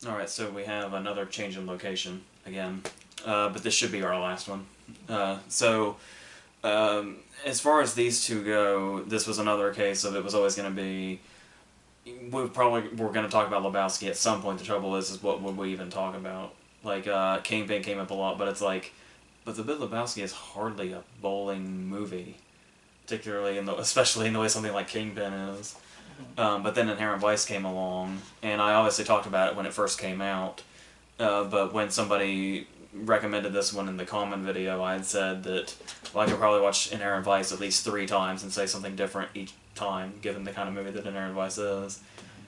Alright, so we have another change in location again. But this should be our last one. As far as these two go, this was another case of it was always going to be. We probably were going to talk about Lebowski at some point. The trouble is what would we even talk about? Like, Kingpin came up a lot, but it's like. But The Big Lebowski is hardly a bowling movie. Particularly, especially in the way something like Kingpin is. But then Inherent Vice came along, and I obviously talked about it when it first came out. But when somebody recommended this one in the comment video, I had said that I could probably watch Inherent Vice at least 3 times and say something different each time, given the kind of movie that Inherent Vice is.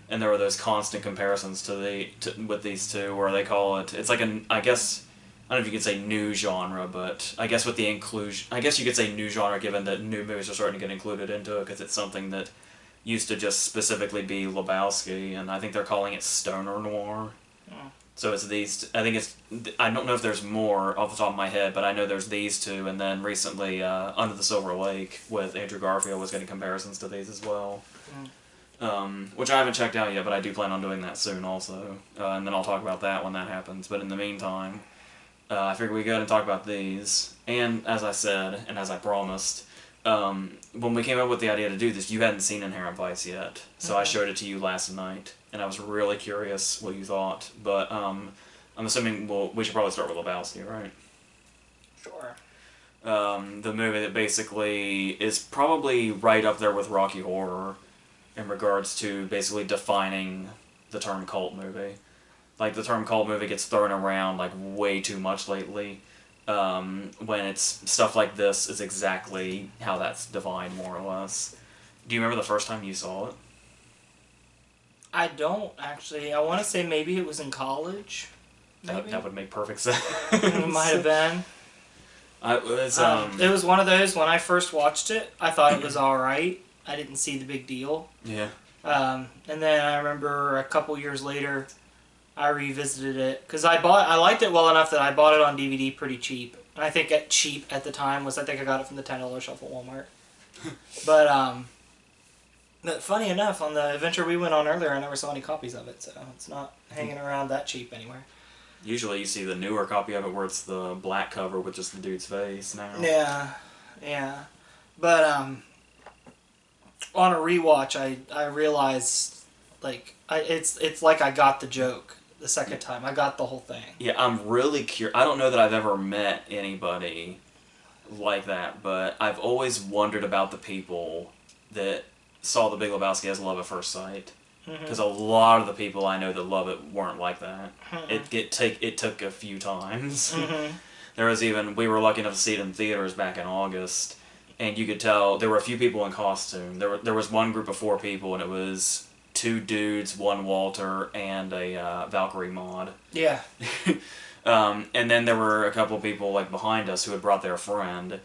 And there were those constant comparisons with these two, where they call it's like I guess, I don't know if you could say new genre, but I guess with the inclusion, I guess you could say new genre given that new movies are starting to get included into it, because it's something that used to just specifically be Lebowski, and I think they're calling it stoner noir. So it's these. I think it's. I don't know if there's more off the top of my head, but I know there's these two, and then recently, Under the Silver Lake with Andrew Garfield was getting comparisons to these as well. Which I haven't checked out yet, but I do plan on doing that soon also, and then I'll talk about that when that happens. But in the meantime, I figured we go ahead and talk about these. And as I said, and as I promised, when we came up with the idea to do this, you hadn't seen Inherent Vice yet, so I showed it to you last night, and I was really curious what you thought. But I'm assuming we should probably start with Lebowski, right? Sure. The movie that basically is probably right up there with Rocky Horror in regards to basically defining the term cult movie. Like, the term cult movie gets thrown around like way too much lately. When it's stuff like this is exactly how that's defined, more or less. Do you remember the first time you saw it? I don't, actually. I want to say maybe it was in college. Maybe? That would make perfect sense. It might have been. It was one of those, when I first watched it, I thought it was alright. I didn't see the big deal. Yeah. And then I remember a couple years later, I revisited it, because I liked it well enough that I bought it on DVD pretty cheap. And I think cheap at the time was, I think I got it from the $10 shelf at Walmart. But funny enough, on the adventure we went on earlier, I never saw any copies of it, so it's not hanging around that cheap anywhere. Usually you see the newer copy of it where it's the black cover with just the dude's face now. Yeah. But on a rewatch, I realized, like, it's like I got the joke the second time. I got the whole thing. Yeah, I'm really curious. I don't know that I've ever met anybody like that, but I've always wondered about the people that saw The Big Lebowski as love at first sight. Because a lot of the people I know that love it weren't like that. It took a few times. There was we were lucky enough to see it in theaters back in August, and you could tell there were a few people in costume. There was one group of 4 people, and it was 2 dudes, 1 Walter, and a Valkyrie mod. Yeah. And then there were a couple people like behind us who had brought their friend.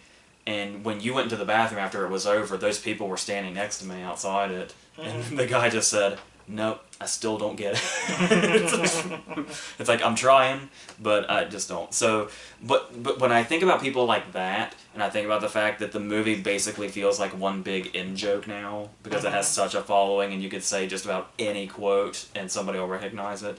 And when you went into the bathroom after it was over, those people were standing next to me outside it. And the guy just said, "Nope, I still don't get it." It's like, I'm trying, but I just don't. So, but when I think about people like that, and I think about the fact that the movie basically feels like one big in-joke now, because it has such a following, and you could say just about any quote, and somebody will recognize it,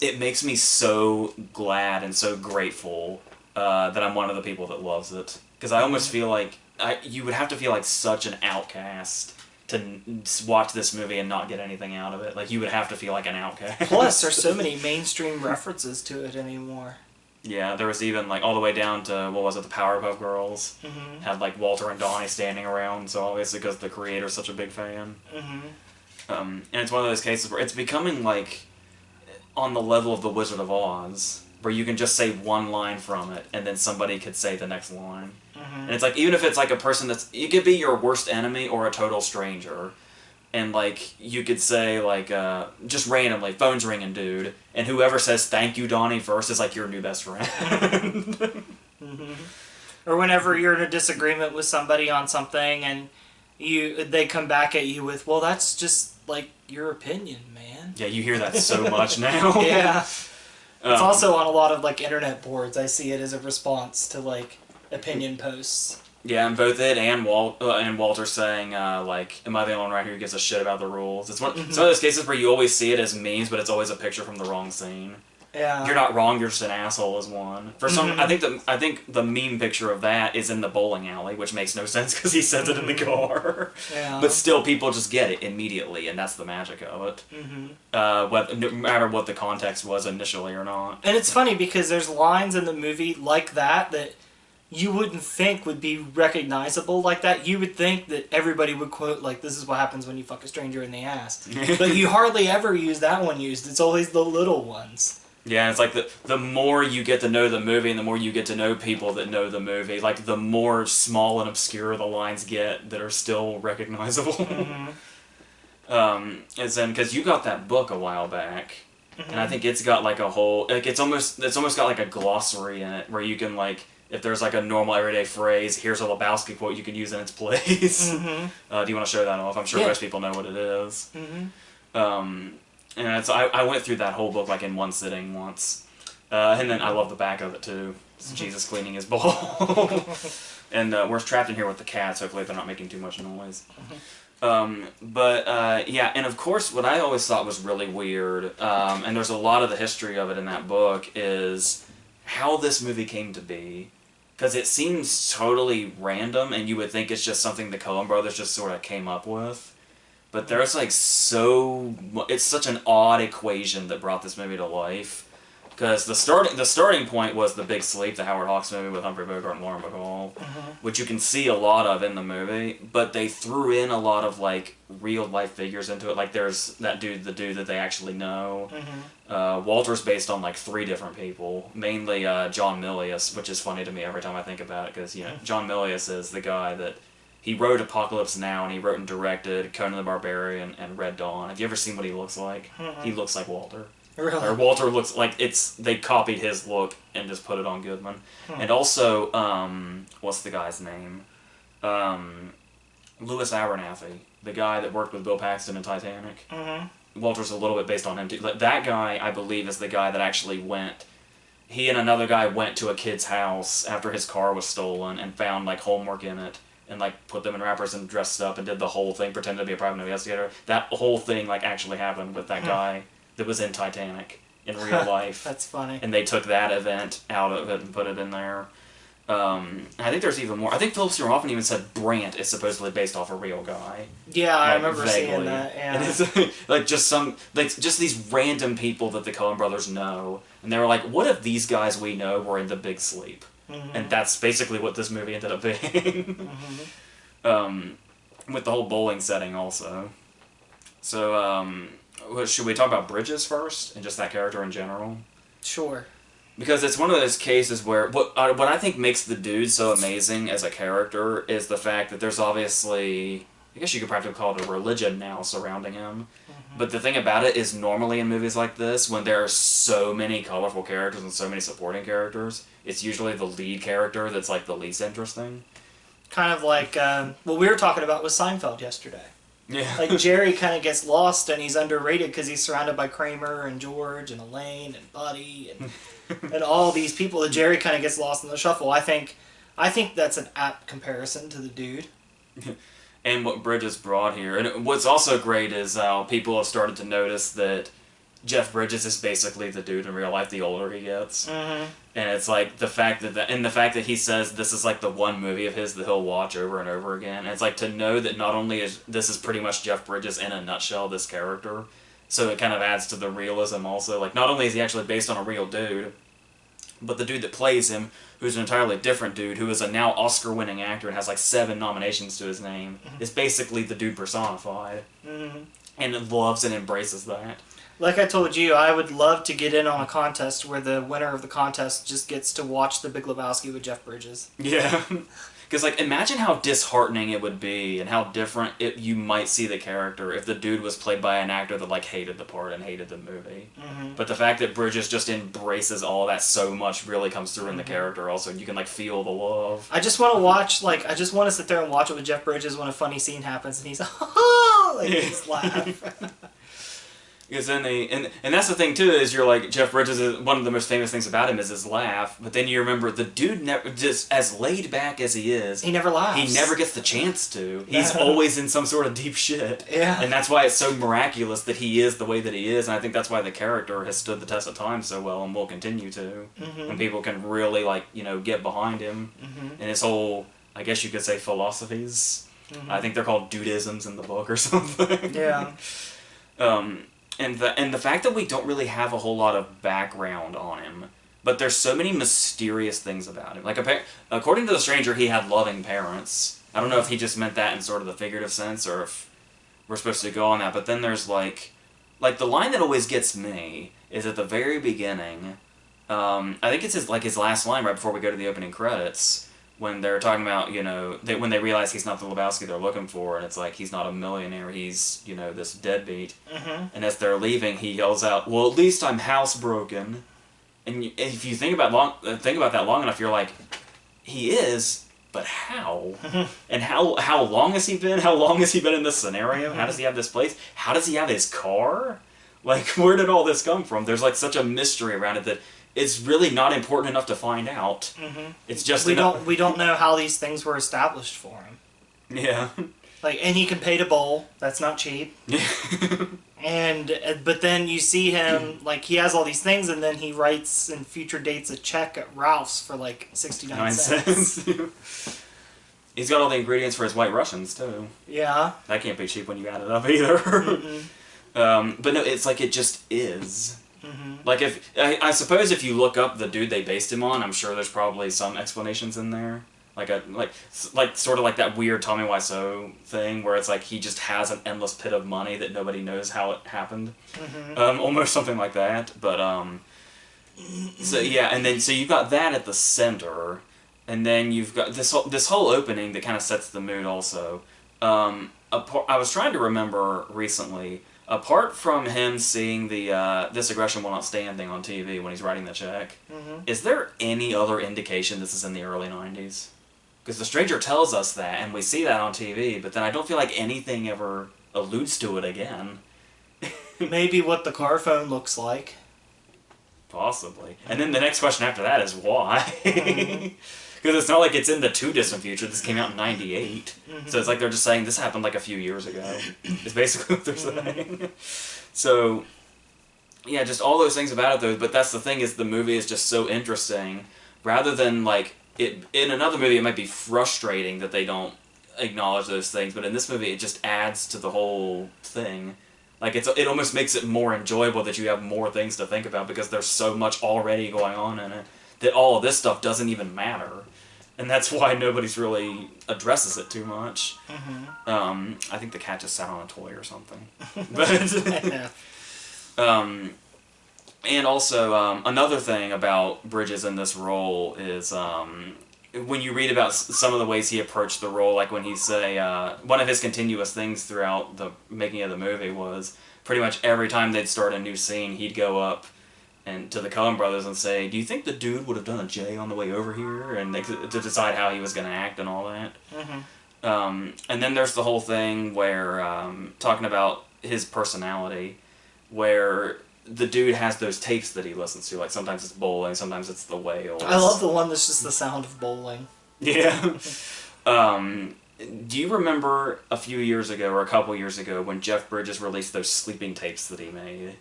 it makes me so glad and so grateful that I'm one of the people that loves it. Because I almost feel like you would have to feel like such an outcast to watch this movie and not get anything out of it. Like, you would have to feel like an outcast. Plus, there's so many mainstream references to it anymore. Yeah, there was even, like, all the way down to, what was it, the Powerpuff Girls? Had, like, Walter and Donnie standing around, so obviously because the creator's such a big fan. And it's one of those cases where it's becoming, like, on the level of The Wizard of Oz, where you can just say one line from it, and then somebody could say the next line. And it's like, even if it's like a person it could be your worst enemy or a total stranger, and like, you could say like, just randomly, phone's ringing, dude, and whoever says thank you, Donnie, first is like your new best friend. Or whenever you're in a disagreement with somebody on something, and they come back at you with, well, that's just like your opinion, man. Yeah, you hear that so much now. Yeah. It's also on a lot of like internet boards. I see it as a response to like opinion posts. Yeah, and both it and Walter saying like, "Am I the only one around here who gives a shit about the rules?" It's one of those cases where you always see it as memes, but it's always a picture from the wrong scene. Yeah. You're not wrong. You're just an asshole. Is one for some. I think the meme picture of that is in the bowling alley, which makes no sense because he says it in the car. Yeah. But still, people just get it immediately, and that's the magic of it. No matter what the context was initially or not. And it's funny because there's lines in the movie like that you wouldn't think would be recognizable like that. You would think that everybody would quote, like, this is what happens when you fuck a stranger in the ass. But you hardly ever use that one used. It's always the little ones. Yeah, it's like the more you get to know the movie and the more you get to know people that know the movie, like the more small and obscure the lines get that are still recognizable. And then, because you got that book a while back, and I think it's got like a whole, like it's almost got like a glossary in it where you can like, if there's like a normal everyday phrase, here's a Lebowski quote you can use in its place. Do you want to show that off? I'm sure most people know what it is. And it's, I went through that whole book like in one sitting once. And then I love the back of it too. It's Jesus cleaning his bowl. And we're trapped in here with the cats. Hopefully they're not making too much noise. Yeah, and of course what I always thought was really weird, and there's a lot of the history of it in that book, is how this movie came to be. Because it seems totally random, and you would think it's just something the Coen brothers just sort of came up with. But there's like it's such an odd equation that brought this movie to life. Because the starting point was The Big Sleep, the Howard Hawks movie with Humphrey Bogart and Lauren Bacall, which you can see a lot of in the movie. But they threw in a lot of like real life figures into it. Like there's the dude that they actually know. Walter's based on like 3 different people, mainly John Milius, which is funny to me every time I think about it, because John Milius is the guy that he wrote Apocalypse Now, and he wrote and directed Conan the Barbarian and Red Dawn. Have you ever seen what he looks like? He looks like Walter. Really? Or Walter looks like they copied his look and just put it on Goodman. And also, what's the guy's name? Louis Abernathy, the guy that worked with Bill Paxton in Titanic. Walter's a little bit based on him too. Like, that guy, I believe, is the guy that actually went. He and another guy went to a kid's house after his car was stolen and found like homework in it. And like put them in wrappers and dressed up and did the whole thing, pretended to be a private investigator. That whole thing like actually happened with that guy that was in Titanic in real life. That's funny. And they took that event out of it and put it in there. I think there's even more. I think Philip Seymour Hoffman even said Brant is supposedly based off a real guy. Yeah, I remember seeing that. Yeah. And it's like just these random people that the Coen brothers know, and they were like, "What if these guys we know were in The Big Sleep?" And that's basically what this movie ended up being. With the whole bowling setting also. So, should we talk about Bridges first, and just that character in general? Sure. Because it's one of those cases where what I think makes the dude so amazing as a character is the fact that there's obviously, I guess you could practically call it a religion now surrounding him. But the thing about it is, normally in movies like this, when there are so many colorful characters and so many supporting characters, it's usually the lead character that's like the least interesting. Kind of like what we were talking about with Seinfeld yesterday. Yeah. Like Jerry kind of gets lost and he's underrated because he's surrounded by Kramer and George and Elaine and Buddy and all these people. That Jerry kind of gets lost in the shuffle. I think that's an apt comparison to the dude. And what Bridges brought here. And what's also great is people have started to notice that Jeff Bridges is basically the dude in real life the older he gets. And it's like the fact that he says this is like the one movie of his that he'll watch over and over again. And it's like to know that not only is this is pretty much Jeff Bridges in a nutshell, this character, so it kind of adds to the realism also. Like not only is he actually based on a real dude, but the dude that plays him, who's an entirely different dude, who is a now Oscar-winning actor and has like 7 nominations to his name, is basically the dude personified. And loves and embraces that. Like I told you, I would love to get in on a contest where the winner of the contest just gets to watch The Big Lebowski with Jeff Bridges. Yeah. Because, like, imagine how disheartening it would be and how different you might see the character if the dude was played by an actor that, like, hated the part and hated the movie. But the fact that Bridges just embraces all that so much really comes through in the character also. You can, like, feel the love. I just want to watch, like, I just want to sit there and watch it with Jeff Bridges when a funny scene happens and he's, oh, like, he's laugh. Because then and that's the thing too is you're like Jeff Bridges is one of the most famous things about him is his laugh, but then you remember the dude never just as laid back as he is. He never laughs. He never gets the chance to. He's always in some sort of deep shit. Yeah. And that's why it's so miraculous that he is the way that he is, and I think that's why the character has stood the test of time so well and will continue to. And people can really get behind him and his whole, I guess you could say, philosophies. I think they're called dudisms in the book or something. Yeah. And the fact that we don't really have a whole lot of background on him, but there's so many mysterious things about him. Like, according to The Stranger, he had loving parents. I don't know if he just meant that in sort of the figurative sense, or if we're supposed to go on that. But then there's like the line that always gets me is at the very beginning. I think it's his last line right before we go to the opening credits. When they're talking about, when they realize he's not the Lebowski they're looking for, and it's like, he's not a millionaire, he's, this deadbeat. And as they're leaving, he yells out, well, at least I'm housebroken. And if you think about that long enough, you're like, he is, but how? And how long has he been? How long has he been in this scenario? How does he have this place? How does he have his car? Like, where did all this come from? There's, such a mystery around it that it's really not important enough to find out. It's just we don't know how these things were established for him. Yeah. And he can pay to bowl. That's not cheap. But then you see him he has all these things, and then he writes and future dates a check at Ralph's for 69 cents. He's got all the ingredients for his White Russians too. Yeah. That can't be cheap when you add it up either. But no, it's it just is. If I suppose if you look up the dude they based him on, I'm sure there's probably some explanations in there, sort of like that weird Tommy Wiseau thing where it's he just has an endless pit of money that nobody knows how it happened, almost something like that. But so yeah, and then so you've got that at the center, and then you've got this whole opening that kind of sets the mood also. I was trying to remember recently. Apart from him seeing the this aggression will not stand thing on TV when he's writing the check, is there any other indication this is in the early 90s? Because The Stranger tells us that, and we see that on TV, but then I don't feel like anything ever alludes to it again. Maybe what the car phone looks like. Possibly. And then the next question after that is why? Because it's not like it's in the too distant future. This came out in 98. So it's they're just saying this happened a few years ago. It's basically what they're saying. So, yeah, just all those things about it, though. But that's the thing is the movie is just so interesting. Rather than, in another movie it might be frustrating that they don't acknowledge those things. But in this movie it just adds to the whole thing. It almost makes it more enjoyable that you have more things to think about because there's so much already going on in it. That all of this stuff doesn't even matter. And that's why nobody's really addresses it too much. I think the cat just sat on a toy or something. But and also, another thing about Bridges in this role is when you read about some of the ways he approached the role, when he say, one of his continuous things throughout the making of the movie was pretty much every time they'd start a new scene, he'd go up and to the Coen brothers and say, do you think the dude would have done a J on the way over here? And to decide how he was going to act and all that. And then there's the whole thing where, talking about his personality, where the dude has those tapes that he listens to. Sometimes it's bowling, sometimes it's the whales. I love the one that's just the sound of bowling. Yeah. Do you remember a few years ago, or a couple years ago, when Jeff Bridges released those sleeping tapes that he made?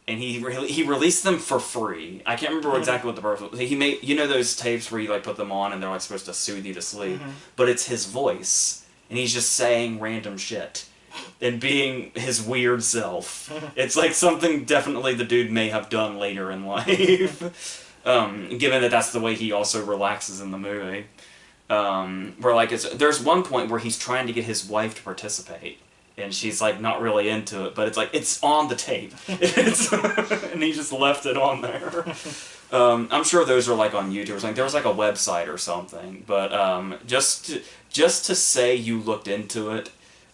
And he released them for free. I can't remember exactly what the purpose was. He made, those tapes where you put them on and they're supposed to soothe you to sleep, but it's his voice, and he's just saying random shit and being his weird self. It's something definitely the dude may have done later in life, given that that's the way he also relaxes in the movie. Where there's one point where he's trying to get his wife to participate. And she's not really into it, but it's on the tape, and he just left it on there. I'm sure those are on YouTube or something. There was a website or something, but just to say you looked into it,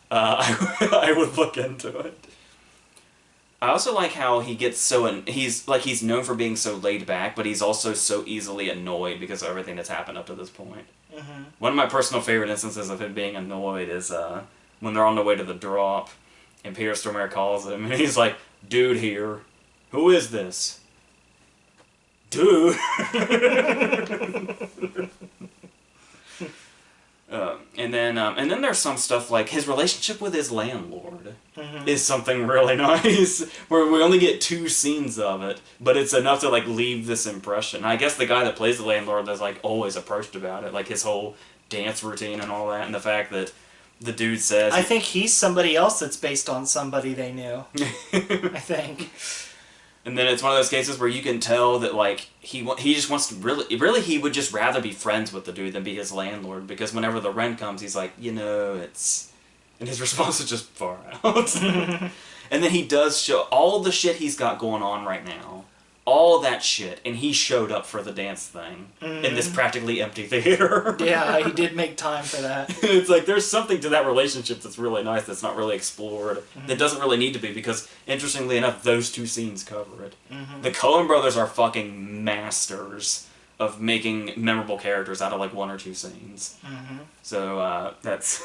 I would look into it. I also like how he gets he's known for being so laid back, but he's also so easily annoyed because of everything that's happened up to this point. One of my personal favorite instances of him being annoyed is when they're on the way to the drop, and Peter Stormare calls him, and he's like, Dude here. Who is this? Dude. And then there's some stuff like his relationship with his landlord is something really nice, where we only get 2 scenes of it, but it's enough to like leave this impression. I guess the guy that plays the landlord is like always approached about it, like his whole dance routine and all that, and the fact that the dude says... I think he's somebody else that's based on somebody they knew. I think. And then it's one of those cases where you can tell that, like, he just wants to really he would just rather be friends with the dude than be his landlord, because whenever the rent comes, he's like, it's... And his response is just far out. And then he does show all the shit he's got going on right now. All that shit, and he showed up for the dance thing in this practically empty theater. Yeah, he did make time for that. It's like, there's something to that relationship that's really nice that's not really explored. That doesn't really need to be, because, interestingly enough, those 2 scenes cover it. The Coen brothers are fucking masters of making memorable characters out of, like, 1 or 2 scenes. So, that's...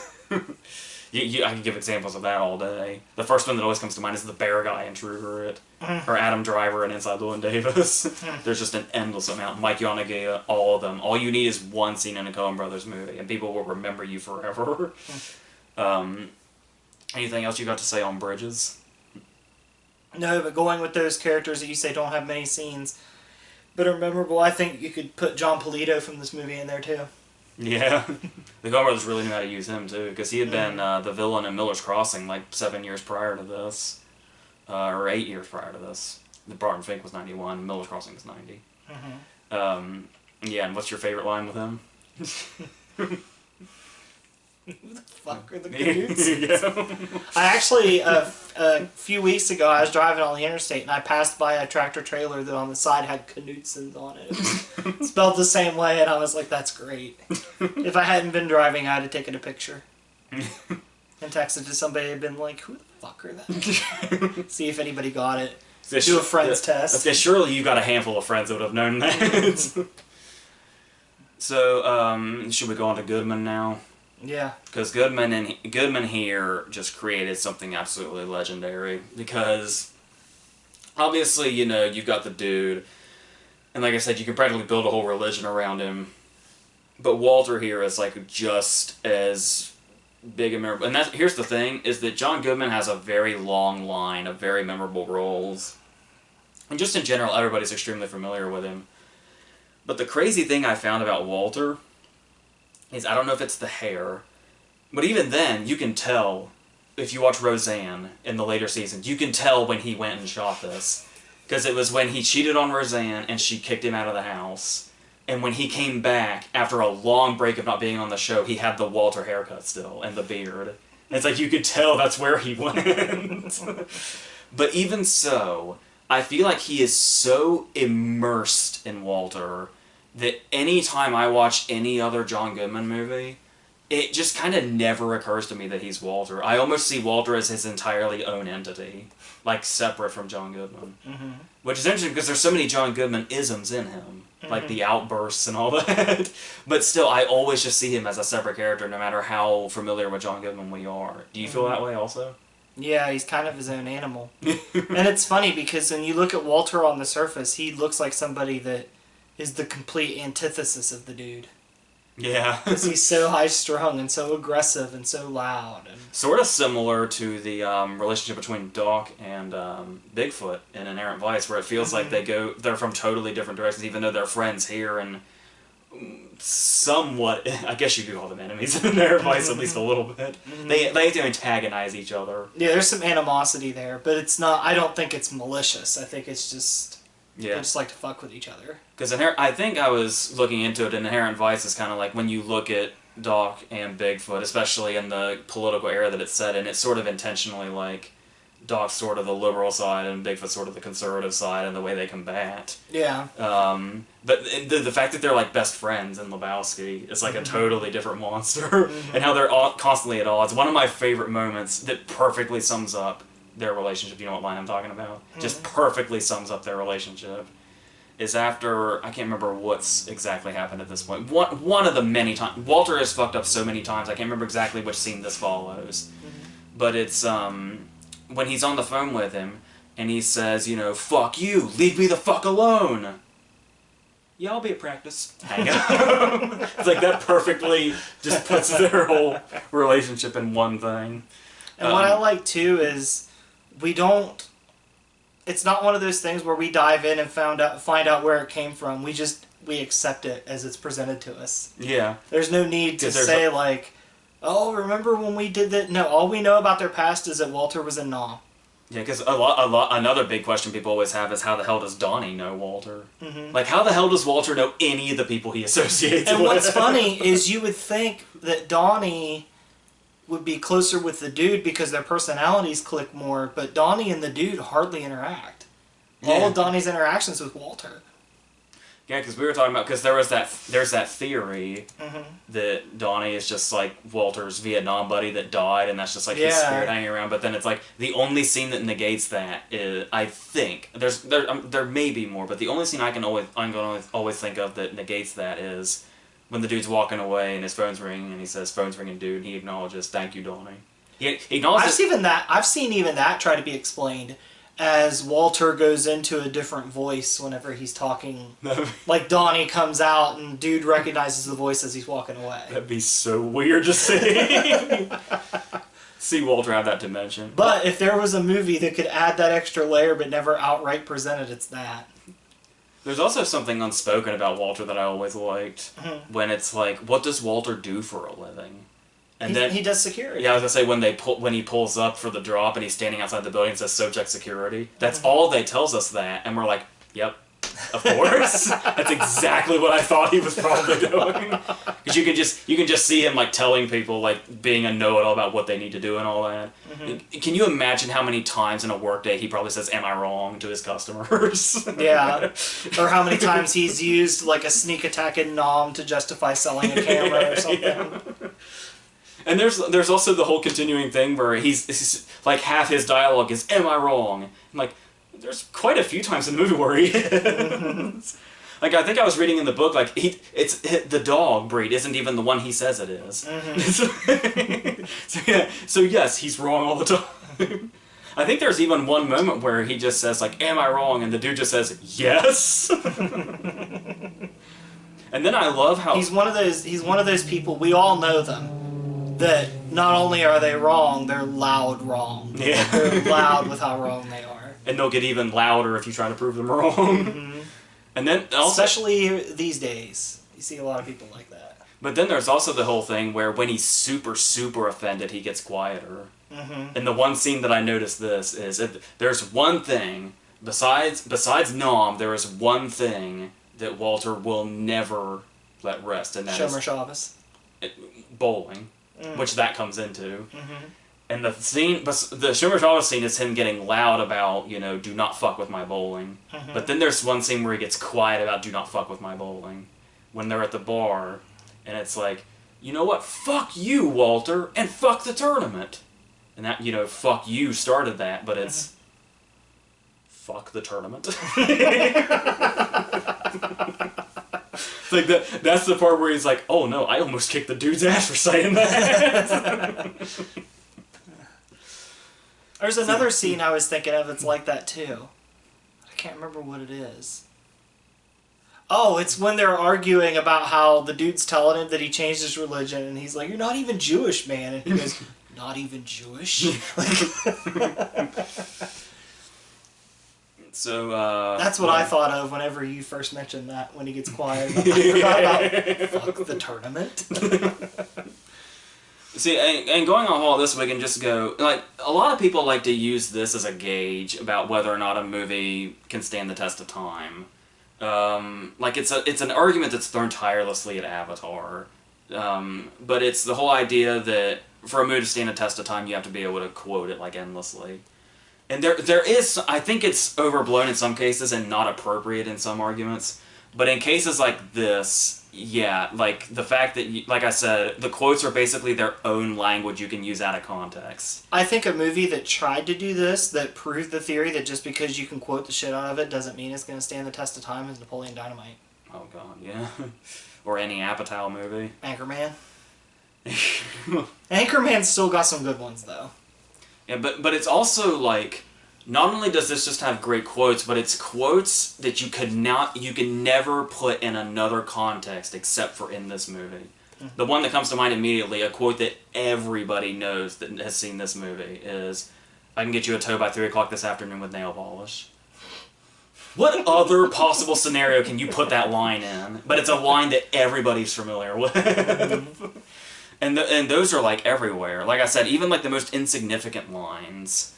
I can give examples of that all day. The first one that always comes to mind is the bear guy in True Grit. Or Adam Driver and Inside Llewyn Davis. There's just an endless amount. Mike Yanagita, all of them. All you need is 1 scene in a Coen Brothers movie, and people will remember you forever. Anything else you got to say on Bridges? No, but going with those characters that you say don't have many scenes, but are memorable, I think you could put John Polito from this movie in there, too. Yeah. The Coen Brothers really knew how to use him, too, because he had been the villain in Miller's Crossing, like, 7 years prior to this. Or 8 years prior to this. The Barton Fink was 91, Miller's Crossing was 90. Yeah, and what's your favorite line with him? Who the fuck are the Canutes? I actually, a few weeks ago, I was driving on the interstate, and I passed by a tractor trailer that on the side had Knutsons on it. It was spelled the same way, and I was like, that's great. If I hadn't been driving, I'd have taken a picture. And texted to somebody and been like, who the fuck are that? See if anybody got it. Do a friends test. Okay, surely you got a handful of friends that would have known that. So, should we go on to Goodman now? Yeah. Because Goodman here just created something absolutely legendary. Because, obviously, you've got the dude, and like I said, you can practically build a whole religion around him. But Walter here is, like, just as big and memorable. And here's the thing, is that John Goodman has a very long line of very memorable roles. And just in general, everybody's extremely familiar with him. But the crazy thing I found about Walter is, I don't know if it's the hair, but even then, you can tell, if you watch Roseanne in the later seasons, you can tell when he went and shot this. Because it was when he cheated on Roseanne and she kicked him out of the house. And when he came back, after a long break of not being on the show, he had the Walter haircut still, and the beard. And it's like, you could tell that's where he went. But even so, I feel like he is so immersed in Walter that any time I watch any other John Goodman movie, it just kind of never occurs to me that he's Walter. I almost see Walter as his entirely own entity, like separate from John Goodman. Which is interesting because there's so many John Goodman isms in him, like the outbursts and all that. But still, I always just see him as a separate character, no matter how familiar with John Goodman we are. Do you feel that way also? Yeah, he's kind of his own animal. And it's funny because when you look at Walter on the surface, he looks like somebody that is the complete antithesis of the dude. Yeah. Because he's so high-strung and so aggressive and so loud. And sort of similar to the relationship between Doc and Bigfoot in Inherent Vice, where it feels like they're from totally different directions, even though they're friends here and somewhat, I guess you could call them enemies in Inherent Vice at least a little bit. They have to antagonize each other. Yeah, there's some animosity there, but it's not, I don't think it's malicious. I think it's just... Yeah. They just like to fuck with each other. Because I think I was looking into it, and Inherent Vice is kind of like when you look at Doc and Bigfoot, especially in the political era that it's set in, it's sort of intentionally like Doc's sort of the liberal side and Bigfoot's sort of the conservative side and the way they combat. Yeah. But the fact that they're like best friends in Lebowski is like a totally different monster, and how they're constantly at odds. One of my favorite moments that perfectly sums up their relationship, you know what line I'm talking about? Just perfectly sums up their relationship. Is after, I can't remember what's exactly happened at this point. One of the many times, Walter has fucked up so many times, I can't remember exactly which scene this follows. But it's when he's on the phone with him, and he says, fuck you, leave me the fuck alone. Yeah, I'll be at practice. Hang up. It's like that perfectly just puts their whole relationship in one thing. And what I like too is we don't. It's not one of those things where we dive in and find out where it came from. We accept it as it's presented to us. Yeah. There's no need to say like, oh, remember when we did that? No, all we know about their past is that Walter was in Nam. Yeah, because another big question people always have is how the hell does Donnie know Walter? Mm-hmm. Like, how the hell does Walter know any of the people he associates with? And what's funny is you would think that Donnie would be closer with the dude because their personalities click more, but Donnie and the dude hardly interact. Yeah. All of Donnie's interactions with Walter. Yeah, because we were talking about, because there's that theory that Donnie is just like Walter's Vietnam buddy that died, and that's just like his spirit hanging around. But then it's like the only scene that negates that is, I think, there may be more, but the only scene I'm gonna always think of that negates that is when the dude's walking away and his phone's ringing and he says, "Phone's ringing, dude." And he acknowledges, "Thank you, Donnie." He acknowledges. I've seen even that try to be explained as Walter goes into a different voice whenever he's talking. Like Donnie comes out and dude recognizes the voice as he's walking away. That'd be so weird to see. See Walter have that dimension. But if there was a movie that could add that extra layer but never outright present it, it's that. There's also something unspoken about Walter that I always liked. Mm-hmm. When it's like, what does Walter do for a living? And then he does security. Yeah, I was gonna say when he pulls up for the drop and he's standing outside the building and says "So check security." That's all they tells us that, and we're like, "Yep, of course." That's exactly what I thought he was probably doing. Because you can just see him like telling people, like being a know-it-all about what they need to do and all that. Mm-hmm. Can you imagine how many times in a workday he probably says "Am I wrong?" to his customers? Yeah, or how many times he's used like a sneak attack in Nam to justify selling a camera or something. Yeah. And there's also the whole continuing thing where he's like half his dialogue is "Am I wrong?" And like there's quite a few times in the movie where he is. Like I think I was reading in the book like the dog breed isn't even the one he says it is. Mm-hmm. So yes, he's wrong all the time. I think there's even one moment where he just says like "Am I wrong?" and the dude just says "Yes." And then I love how he's one of those people, we all know them, that not only are they wrong, they're loud wrong. Yeah. They're loud with how wrong they are. And they'll get even louder if you try to prove them wrong. Mm-hmm. And then also, especially these days, you see a lot of people like that. But then there's also the whole thing where when he's super, super offended, he gets quieter. Mm-hmm. And the one scene that I noticed this is there's one thing, besides Nom, there is one thing that Walter will never let rest, and that Shomer Shabbos. Bowling. Which that comes into. Mm-hmm. And the Shomer Shabbos scene is him getting loud about, do not fuck with my bowling. Mm-hmm. But then there's one scene where he gets quiet about do not fuck with my bowling. When they're at the bar, and it's like, you know what, fuck you, Walter, and fuck the tournament. And that, fuck you started that, but it's fuck the tournament. Like that's the part where he's like, "Oh no, I almost kicked the dude's ass for saying that." There's another scene I was thinking of that's like that too. I can't remember what it is. Oh, it's when they're arguing about how the dude's telling him that he changed his religion, and he's like, "You're not even Jewish, man," and he goes, "Not even Jewish?" So that's what I thought of whenever you first mentioned that, when he gets quiet. I forgot about fuck the tournament. See, and going on all this, we can just go, like, a lot of people like to use this as a gauge about whether or not a movie can stand the test of time. Like, it's an argument that's thrown tirelessly at Avatar. But it's the whole idea that for a movie to stand the test of time, you have to be able to quote it, like, endlessly. And there is, I think it's overblown in some cases and not appropriate in some arguments. But in cases like this, yeah, like the fact that, like I said, the quotes are basically their own language you can use out of context. I think a movie that tried to do this, that proved the theory that just because you can quote the shit out of it doesn't mean it's going to stand the test of time, is Napoleon Dynamite. Oh god, yeah. Or any Apatow movie. Anchorman. Anchorman's still got some good ones, though. Yeah, but it's also like, not only does this just have great quotes, but it's quotes that you can never put in another context except for in this movie. The one that comes to mind immediately, a quote that everybody knows that has seen this movie, is, "I can get you a tow by 3 o'clock this afternoon with nail polish." What other possible scenario can you put that line in? But it's a line that everybody's familiar with. And those are, like, everywhere. Like I said, even, like, the most insignificant lines.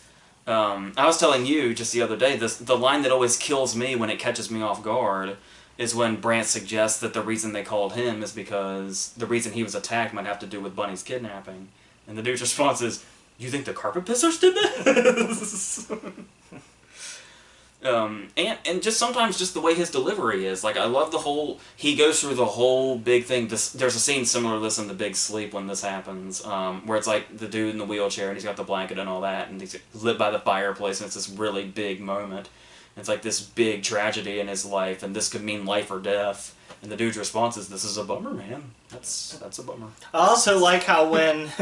I was telling you just the other day, the line that always kills me when it catches me off guard is when Brant suggests that the reason they called him is because the reason he was attacked might have to do with Bunny's kidnapping. And the dude's response is, "You think the carpet pissers did this?" And just sometimes just the way his delivery is. Like, I love he goes through the whole big thing. There's a scene similar to this in The Big Sleep when this happens, where it's like the dude in the wheelchair and he's got the blanket and all that, and he's lit by the fireplace, and it's this really big moment. It's like this big tragedy in his life, and this could mean life or death. And the dude's response is, "This is a bummer, man. That's a bummer." I also like how when,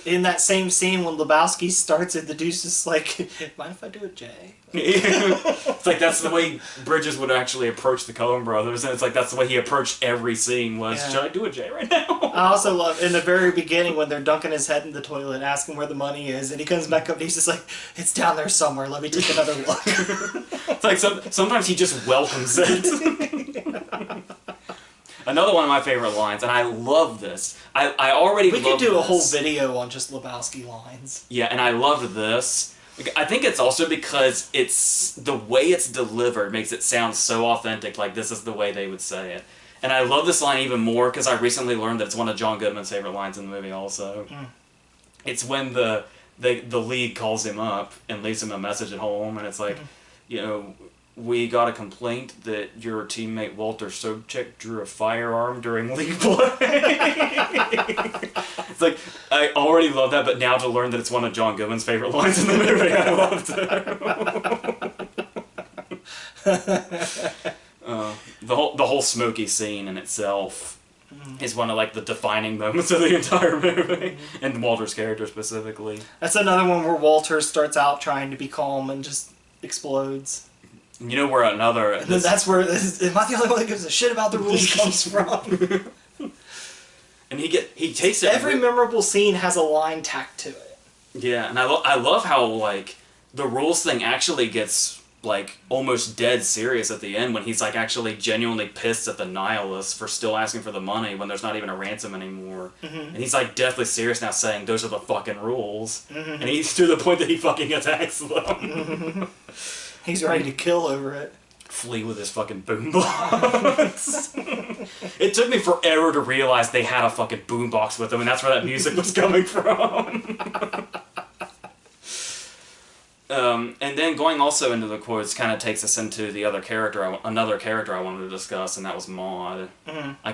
in that same scene when Lebowski starts it, the dude's just like, "Mind if I do a J?" It's like that's the way Bridges would actually approach the Coen brothers, and it's like that's the way he approached every scene was, "Should I do a J right now?" I also love, in the very beginning, when they're dunking his head in the toilet, asking where the money is, and he comes back up and he's just like, "It's down there somewhere, let me take another look." It's like sometimes he just welcomes it. Another one of my favorite lines, and I love this. I already We love could do a this. whole video on just Lebowski lines. Yeah, and I loved this. I think it's also because it's the way it's delivered makes it sound so authentic, like this is the way they would say it. And I love this line even more because I recently learned that it's one of John Goodman's favorite lines in the movie also. It's when the lead calls him up and leaves him a message at home, and it's like, "We got a complaint that your teammate Walter Sobchak drew a firearm during league play." It's like, I already love that, but now to learn that it's one of John Goodman's favorite lines in the movie, I love it. The whole Smokey scene in itself is one of, like, the defining moments of the entire movie, and Walter's character specifically. That's another one where Walter starts out trying to be calm and just explodes. You know where another... And then that's where, am I the only one that gives a shit about the rules comes from? And he takes it... Every memorable scene has a line tacked to it. Yeah, and I love how, like, the rules thing actually gets, like, almost dead serious at the end when he's, like, actually genuinely pissed at the nihilists for still asking for the money when there's not even a ransom anymore. And he's, like, deathly serious now, saying, "Those are the fucking rules." And he's to the point that he fucking attacks them. He's ready to kill over it. Flee with his fucking boombox. It took me forever to realize they had a fucking boombox with them, and that's where that music was coming from. And then going also into the quotes kind of takes us into the another character I wanted to discuss, and that was Maude. I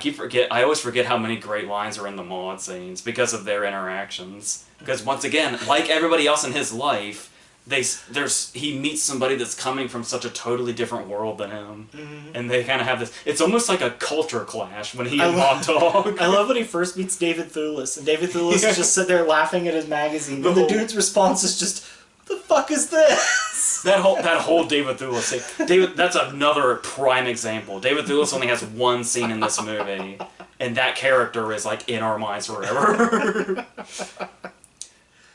always forget how many great lines are in the Maude scenes because of their interactions. Because once again, like everybody else in his life, he meets somebody that's coming from such a totally different world than him, and they kind of have this. It's almost like a culture clash when he and Maude talk. I love when he first meets David Thewlis, and David Thewlis is just sitting there laughing at his magazine, and the dude's response is just, "What the fuck is this?" That whole David Thewlis thing. That's another prime example. David Thewlis only has one scene in this movie, and that character is, like, in our minds forever.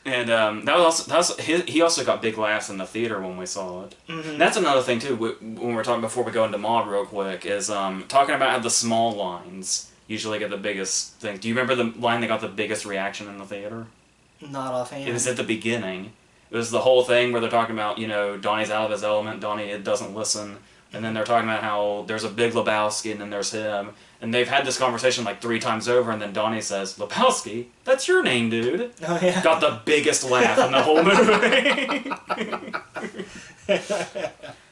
And he also got big laughs in the theater when we saw it. That's another thing too. When we're talking before we go into Maude real quick, is talking about how the small lines usually get the biggest thing. Do you remember the line that got the biggest reaction in the theater? Not offhand. It was at the beginning. It was the whole thing where they're talking about, Donnie's out of his element, Donnie doesn't listen, and then they're talking about how there's a big Lebowski and then there's him. And they've had this conversation like 3 times over, and then Donnie says, "Lebowski? That's your name, dude." Oh, yeah. Got the biggest laugh in the whole movie.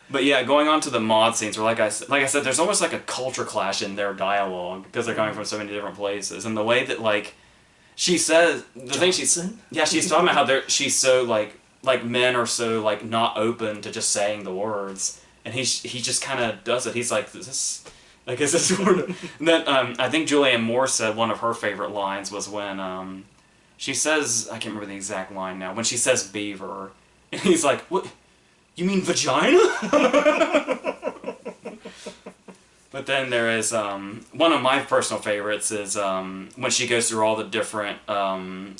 But yeah, going on to the Maude scenes, where like I said, there's almost like a culture clash in their dialogue, because they're coming from so many different places. And the way that, like, she says, she's talking about how she's so, like men are so, like, not open to just saying the words. And he just kind of does it. He's like, is this sort of... And then, I think Julianne Moore said one of her favorite lines was when, she says, I can't remember the exact line now, when she says beaver, and he's like, "What? You mean vagina? But then there is, one of my personal favorites is when she goes through all the different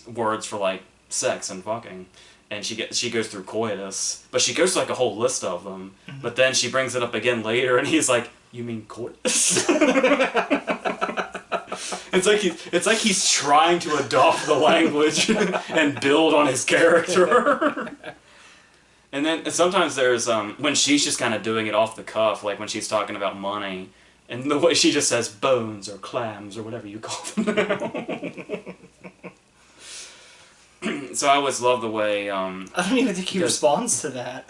words for, like, sex and fucking. And she goes through coitus. But she goes through, like, a whole list of them. Mm-hmm. But then she brings it up again later, and he's like, you mean coitus? It's like he's trying to adopt the language and build on his character. And then sometimes there's, when she's just kind of doing it off the cuff, like when she's talking about money, and the way she just says bones or clams or whatever you call them now. So I always love the way... I don't even think he responds to that.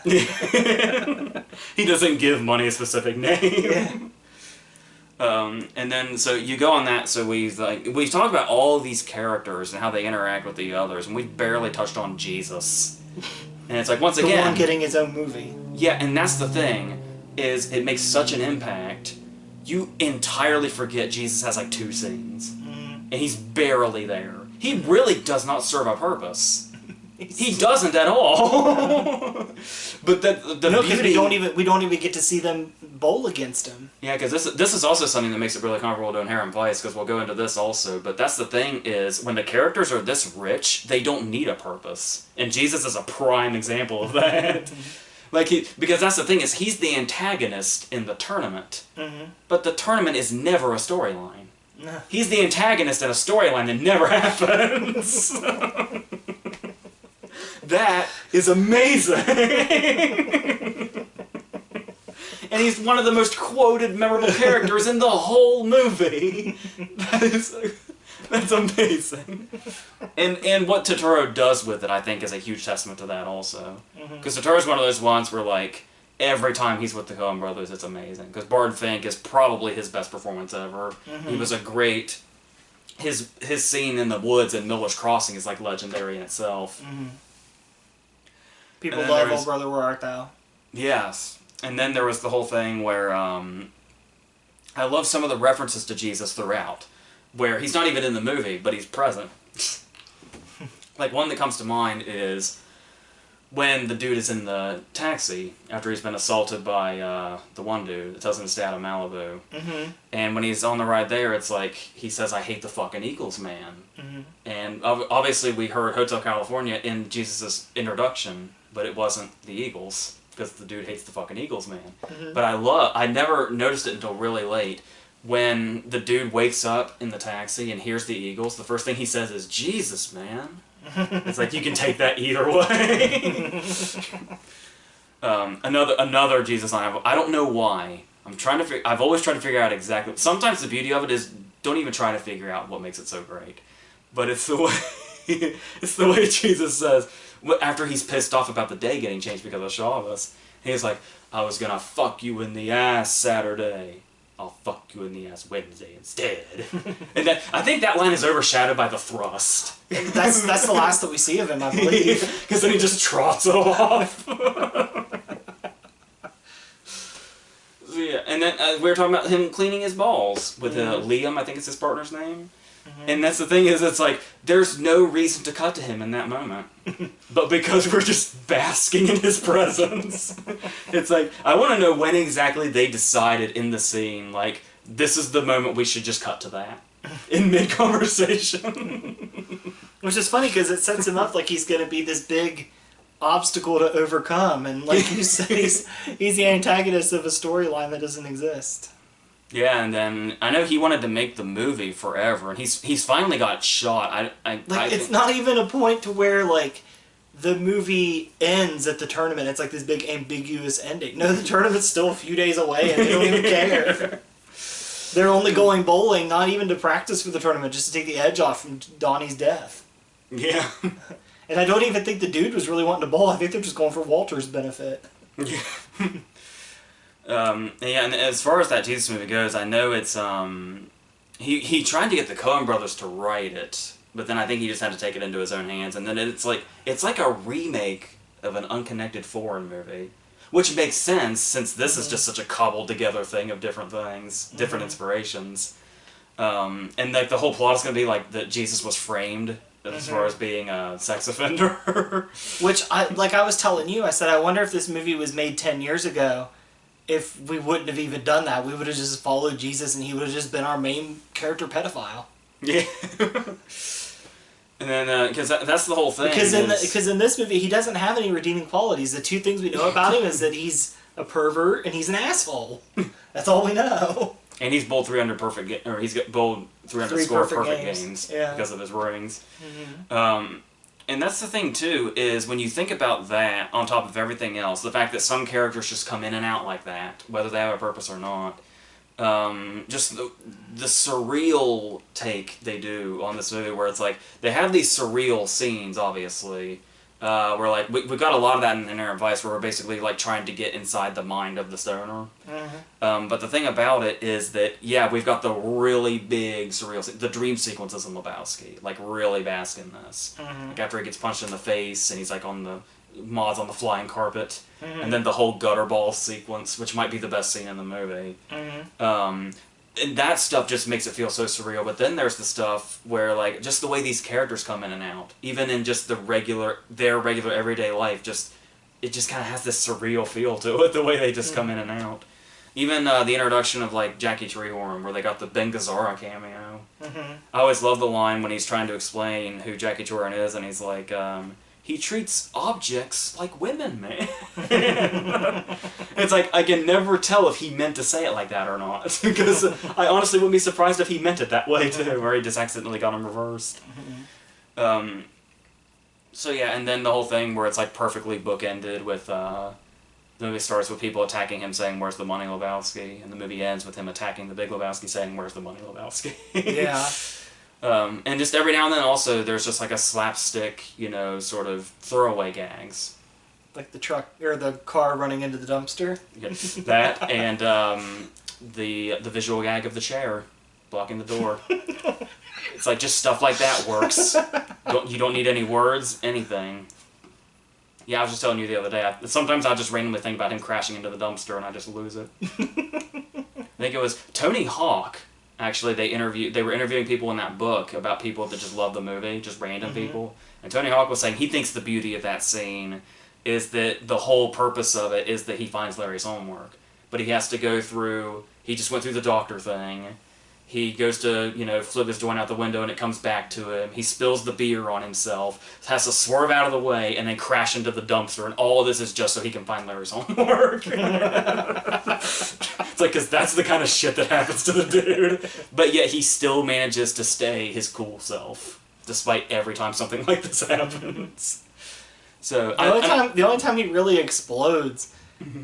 He doesn't give money a specific name. Yeah. And then, so you go on that, so we talked about all these characters and how they interact with the others, and we barely touched on Jesus. And it's like, once again... The one getting his own movie. Yeah, and that's the thing, is it makes such an impact, you entirely forget Jesus has like 2 scenes. And he's barely there. He really does not serve a purpose. He doesn't at all. But the beauty... we don't even get to see them bowl against him. Yeah, because this is also something that makes it really comparable to Inherent Vice, because we'll go into this also. But that's the thing is, when the characters are this rich, they don't need a purpose. And Jesus is a prime example of that. Because that's the thing is, he's the antagonist in the tournament. Mm-hmm. But the tournament is never a storyline. No. He's the antagonist in a storyline that never happens. That is amazing. And he's one of the most quoted, memorable characters in the whole movie. That's amazing. And what Totoro does with it, I think, is a huge testament to that also. Because Totoro's one of those ones where, like, every time he's with the Coen brothers, it's amazing. Because Bard Fink is probably his best performance ever. He was a great... His scene in the woods in Miller's Crossing is, like, legendary in itself. People love Oh Brother, Where Art Thou? Yes. And then there was the whole thing where, I love some of the references to Jesus throughout, where he's not even in the movie, but he's present. Like, one that comes to mind is when the dude is in the taxi after he's been assaulted by the one dude that tells him to stay out of Malibu. And when he's on the ride there, it's like, he says, I hate the fucking Eagles, man. And obviously we heard Hotel California in Jesus' introduction, but it wasn't the Eagles. Because the dude hates the fucking Eagles, man. But I never noticed it until really late. When the dude wakes up in the taxi and hears the Eagles, the first thing he says is, Jesus, man. It's like, you can take that either way. Another Jesus line, I don't know why. I've always tried to figure out exactly... Sometimes the beauty of it is, don't even try to figure out what makes it so great. But it's the way... it's the way Jesus says... After he's pissed off about the day getting changed because of Shabbos, he's like, I was gonna fuck you in the ass Saturday. I'll fuck you in the ass Wednesday instead. And I think that line is overshadowed by the thrust. That's the last that we see of him, I believe. Because then he just trots off. So yeah, and then we were talking about him cleaning his balls with Liam, I think it's his partner's name. And that's the thing is, it's like, there's no reason to cut to him in that moment. But because we're just basking in his presence, it's like, I want to know when exactly they decided in the scene, like, this is the moment we should just cut to that. In mid-conversation. Which is funny, because it sets him up like he's going to be this big obstacle to overcome. And like you said, he's the antagonist of a storyline that doesn't exist. Yeah, and then I know he wanted to make the movie forever, and he's finally got shot. It's not even a point to where like the movie ends at the tournament. It's like this big ambiguous ending. No, the tournament's still a few days away, and they don't even care. They're only going bowling, not even to practice for the tournament, just to take the edge off from Donnie's death. Yeah. And I don't even think the dude was really wanting to bowl. I think they're just going for Walter's benefit. Yeah. Yeah, and as far as that Jesus movie goes, I know it's, he tried to get the Coen brothers to write it, but then I think he just had to take it into his own hands, and then it's like a remake of an unconnected foreign movie, which makes sense, since this is just such a cobbled together thing of different things, different inspirations, and like the whole plot is going to be like that Jesus was framed as far as being a sex offender. Which, I was telling you, I said, I wonder if this movie was made 10 years ago, if we wouldn't have even done that. We would have just followed Jesus and he would have just been our main character pedophile. Yeah. And then, because that's the whole thing. Because in this movie, he doesn't have any redeeming qualities. The two things we know about him is that he's a pervert and he's an asshole. That's all we know. And he's bowled 300 perfect, or he's got bowled 300 score perfect games because of his rings. Mm-hmm. And that's the thing too, is when you think about that on top of everything else, the fact that some characters just come in and out like that, whether they have a purpose or not. Just the surreal take they do on this movie, where it's like they have these surreal scenes, obviously, where like we got a lot of that in Inherent Vice, where we're basically like trying to get inside the mind of the stoner. Mm-hmm. But the thing about it is that we've got the really big surreal, the dream sequences in Lebowski, like really bask in this. Mm-hmm. Like after he gets punched in the face and he's like on the moths on the flying carpet, mm-hmm. and then the whole gutter ball sequence, which might be the best scene in the movie. Mm-hmm. And that stuff just makes it feel so surreal. But then there's the stuff where, like, just the way these characters come in and out, even in just their regular everyday life, it just kind of has this surreal feel to it, the way they just come in and out. Even the introduction of, like, Jackie Treehorn, where they got the Ben Gazzara cameo. Mm-hmm. I always love the line when he's trying to explain who Jackie Treehorn is, and he's like, he treats objects like women, man. It's like, I can never tell if he meant to say it like that or not. Because I honestly wouldn't be surprised if he meant it that way, too, or he just accidentally got him reversed. So yeah, and then the whole thing where it's like perfectly bookended with, the movie starts with people attacking him saying, "Where's the money, Lebowski?" And the movie ends with him attacking the big Lebowski saying, "Where's the money, Lebowski?" Yeah. And just every now and then also there's just like a slapstick, sort of throwaway gags. Like the truck, or the car running into the dumpster? That, and the visual gag of the chair blocking the door. It's like just stuff like that works. You don't need any words, anything. Yeah, I was just telling you the other day, sometimes I just randomly think about him crashing into the dumpster and I just lose it. I think it was Tony Hawk. Actually, they were interviewing people in that book about people that just love the movie, just random mm-hmm. people. And Tony Hawk was saying he thinks the beauty of that scene is that the whole purpose of it is that he finds Larry's homework. But he has to go through, he just went through the doctor thing. He goes to, flip his joint out the window and it comes back to him. He spills the beer on himself, has to swerve out of the way, and then crash into the dumpster. And all of this is just so he can find Larry's homework. It's like, because that's the kind of shit that happens to the dude. But yet he still manages to stay his cool self, despite every time something like this happens. So the only time he really explodes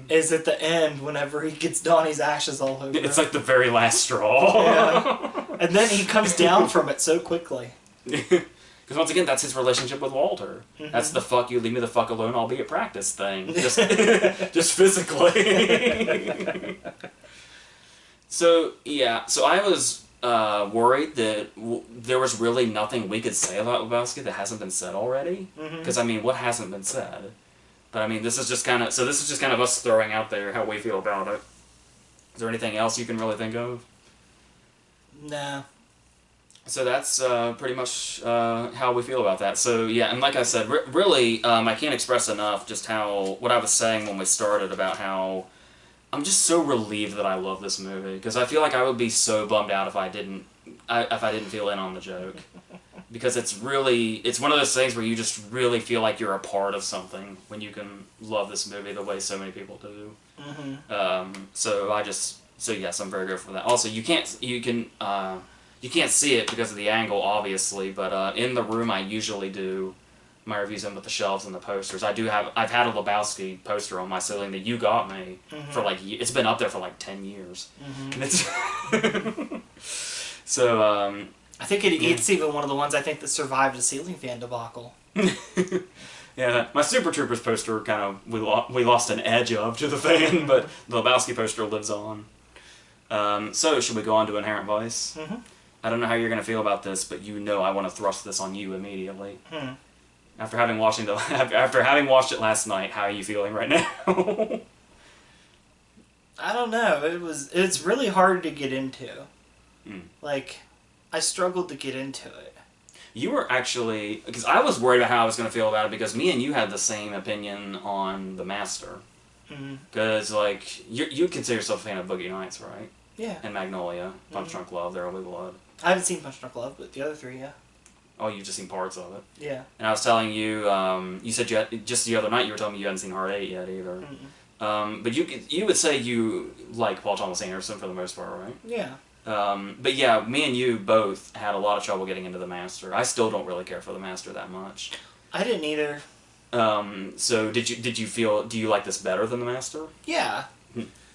is at the end whenever he gets Donnie's ashes all over. It's like the very last straw. Yeah. And then he comes down from it so quickly. Because once again, that's his relationship with Walter. Mm-hmm. That's the fuck you, leave me the fuck alone, I'll be at practice thing. Just physically. So I was worried that there was really nothing we could say about Lebowski that hasn't been said already. Because, what hasn't been said? But, this is just kind of us throwing out there how we feel about it. Is there anything else you can really think of? No. So that's pretty much how we feel about that. So, yeah, and like I said, really, I can't express enough just what I was saying when we started about how I'm just so relieved that I love this movie. Because I feel like I would be so bummed out if I didn't feel in on the joke. Because it's one of those things where you just really feel like you're a part of something when you can love this movie the way so many people do. Mm-hmm. So yes, I'm very grateful for that. Also, you can't see it because of the angle, obviously, but in the room I usually do my reviews in with the shelves and the posters. I've had a Lebowski poster on my ceiling that you got me mm-hmm. for it's been up there for 10 years. Mm-hmm. And so, I think it's even one of the ones I think that survived a ceiling fan debacle. Yeah, my Super Troopers poster kind of we lost an edge of to the fan, but the Lebowski poster lives on. So should we go on to Inherent Vice? Mm-hmm. I don't know how you're going to feel about this, but I want to thrust this on you immediately. Hmm. After having watched it last night, how are you feeling right now? I don't know. It's really hard to get into. I struggled to get into it. You were actually, because I was worried about how I was going to feel about it, because me and you had the same opinion on The Master. Because, like, you consider yourself a fan of Boogie Nights, right? Yeah. And Magnolia, Punch Drunk Love, There Will Be Blood. I haven't seen Punch Drunk Love, but the other three, yeah. Oh, you've just seen parts of it. Yeah. And I was telling you, you said just the other night you were telling me you hadn't seen Heart 8 yet either. But you would say you like Paul Thomas Anderson for the most part, right? Yeah. But yeah, me and you both had a lot of trouble getting into The Master. I still don't really care for The Master that much. I didn't either. So do you like this better than The Master? Yeah.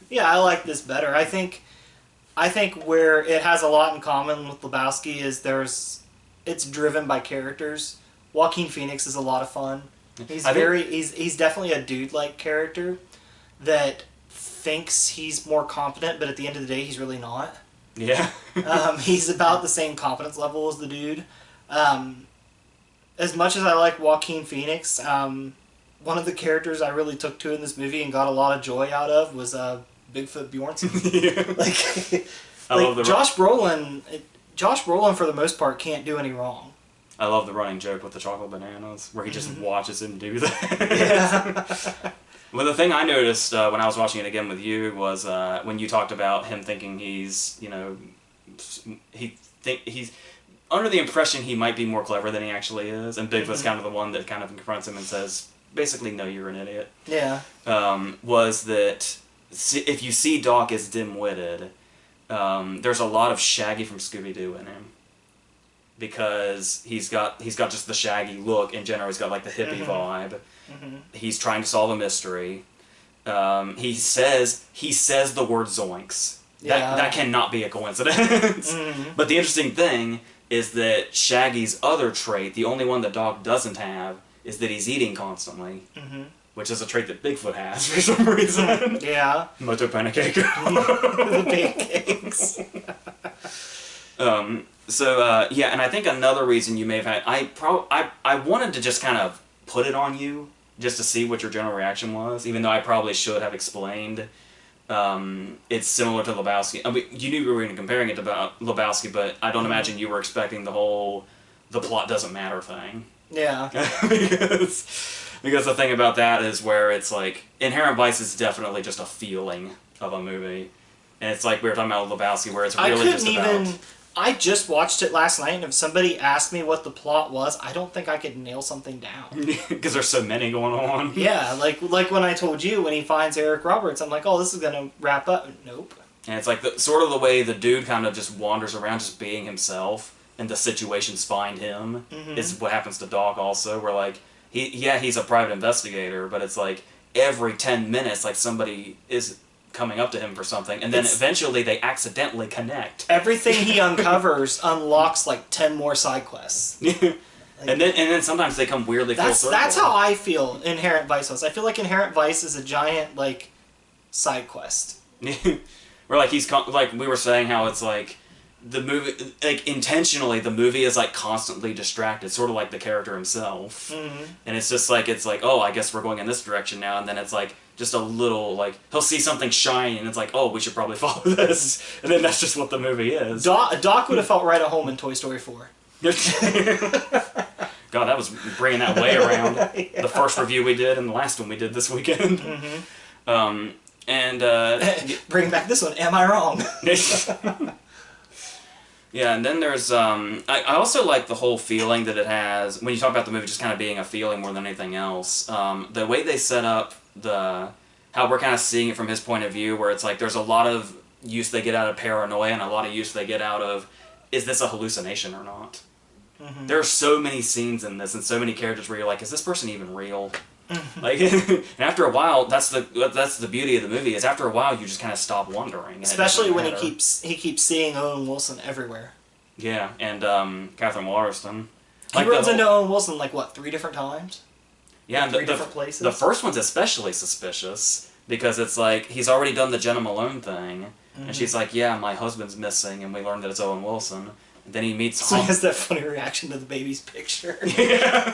Yeah, I like this better. I think where it has a lot in common with Lebowski is it's driven by characters. Joaquin Phoenix is a lot of fun. He's definitely a dude-like character that thinks he's more competent, but at the end of the day, he's really not. Yeah. He's about the same competence level as the dude. As much as I like Joaquin Phoenix, one of the characters I really took to in this movie and got a lot of joy out of was Bigfoot Bjornson. Yeah. I love Josh Brolin. Josh Brolin, for the most part, can't do any wrong. I love the running joke with the chocolate bananas, where he just watches him do that. Yeah. Well, the thing I noticed when I was watching it again with you was when you talked about him thinking he's under the impression he might be more clever than he actually is, and Bigfoot's kind of the one that kind of confronts him and says, basically, no, you're an idiot. Yeah. Was that if you see Doc as dim-witted, there's a lot of Shaggy from Scooby-Doo in him. Because he's got just the Shaggy look, and generally he's got like the hippie vibe. He's trying to solve a mystery. He says the word zoinks. Yeah. That cannot be a coincidence. But the interesting thing is that Shaggy's other trait, the only one that Doc doesn't have, is that he's eating constantly. Which is a trait that Bigfoot has for some reason. Yeah. Moto pancake. The pancakes. Yeah, and I think another reason you may have had, I wanted to just kind of put it on you, just to see what your general reaction was, even though I probably should have explained. It's similar to Lebowski. I mean, you knew we were going to comparing it to Lebowski, but I don't imagine you were expecting the plot doesn't matter thing. Yeah. because the thing about that is where it's like, Inherent Vice is definitely just a feeling of a movie. And it's like we were talking about Lebowski, where it's really just about... I just watched it last night, and if somebody asked me what the plot was, I don't think I could nail something down. Because there's so many going on. Yeah, like when I told you, when he finds Eric Roberts, I'm like, oh, this is going to wrap up. Nope. And it's like sort of the way the dude kind of just wanders around just being himself, and the situations find him, is what happens to Doc also, where like, he's a private investigator, but it's like every 10 minutes, like somebody is coming up to him for something, and then eventually they accidentally connect. Everything he uncovers unlocks like 10 more side quests. Like, and then sometimes they come weirdly full circle. That's how I feel Inherent Vice was. I feel like Inherent Vice is a giant like side quest. Where like like we were saying how it's like the movie, like intentionally the movie is like constantly distracted, sort of like the character himself. And it's just like, oh, I guess we're going in this direction now, and then it's like just a little, like, he'll see something shiny, and it's like, oh, we should probably follow this. And then that's just what the movie is. Doc would have felt right at home in Toy Story 4. God, that was bringing that way around. Yeah. The first review we did and the last one we did this weekend. Bring back this one, Am I Wrong? Yeah, and then there's, I also like the whole feeling that it has, when you talk about the movie just kind of being a feeling more than anything else, the way they set up how we're kind of seeing it from his point of view, where it's like there's a lot of use they get out of paranoia and a lot of use they get out of, is this a hallucination or not? There are so many scenes in this and so many characters where you're like, is this person even real? Like, and after a while, that's the beauty of the movie, is after a while you just kind of stop wondering. Especially when he keeps seeing Owen Wilson everywhere. Yeah, and Catherine Waterston. He runs into Owen Wilson like what, 3 different times? Yeah, in 3 different places. The first one's especially suspicious because it's like he's already done the Jenna Malone thing, and she's like, "Yeah, my husband's missing," and we learned that it's Owen Wilson. And then he meets. So he has that funny reaction to the baby's picture. Yeah.